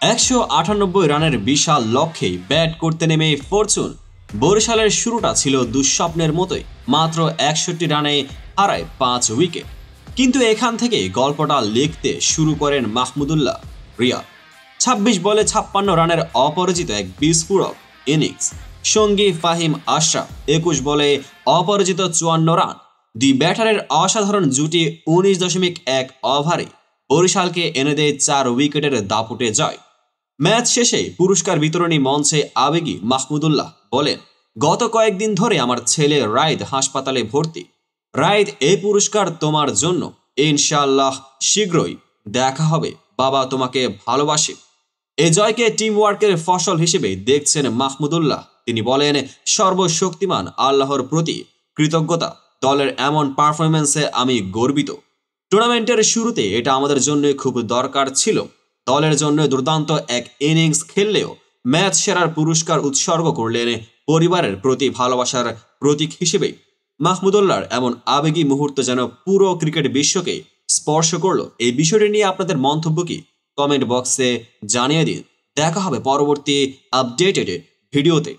198 রানের বিশাল লক্ষ্যে ব্যাট করতে নেমে ফরচুন বরিশালের শুরুটা ছিল দুঃস্বপ্নের মতোই। মাত্র 61 রানে হারায় 5 উইকেট। কিন্তু এখান থেকে গল্পটা লিখতে শুরু করেন মাহমুদুল্লাহ রিয়াদ। 26 বলে 56 রানের অপরাজিত এক বিস্ফোরক ইনিংস। সঙ্গী ফাহিম আশরাফ 21 বলে অপরাজিত 54 রান। দুই ব্যাটারের অসাধারণ জুটি 19.1 ওভারে বরিশালকে এনে দেয় 4 উইকেটের দাপুটে জয়। ম্যাচ শেষে পুরস্কার বিতরণী মঞ্চে আবেগী মাহমুদুল্লাহ বলেন, গত কয়েকদিন ধরে আমার ছেলে রাইদ হাসপাতালে ভর্তি। রাইদ, এই পুরস্কার তোমার জন্য। ইনশাআল্লাহ শীঘ্রই দেখা হবে। বাবা তোমাকে ভালোবাসে। এ জয়কে টিম ওয়ার্কের ফসল হিসেবে দেখছেন মাহমুদুল্লাহ। তিনি বলেন, সর্বশক্তিমান আল্লাহর প্রতি কৃতজ্ঞতা। দলের এমন পারফরম্যান্সে আমি গর্বিত। টুর্নামেন্টের শুরুতে এটা আমাদের জন্য খুব দরকার ছিল। দলের জন্য দুর্দান্ত এক ইনিংস খেললেও ম্যাচ সেরার পুরস্কার উৎসর্গ করলেন পরিবারের প্রতি ভালোবাসার প্রতীক হিসেবে। মাহমুদুল্লাহর এমন আবেগী মুহূর্ত যেন পুরো ক্রিকেট বিশ্বকে স্পর্শ করলো। এই বিষয়টি নিয়ে আপনাদের মন্তব্য কি কমেন্ট বক্সে জানিয়ে দিন। দেখা হবে পরবর্তী আপডেটেড ভিডিওতে।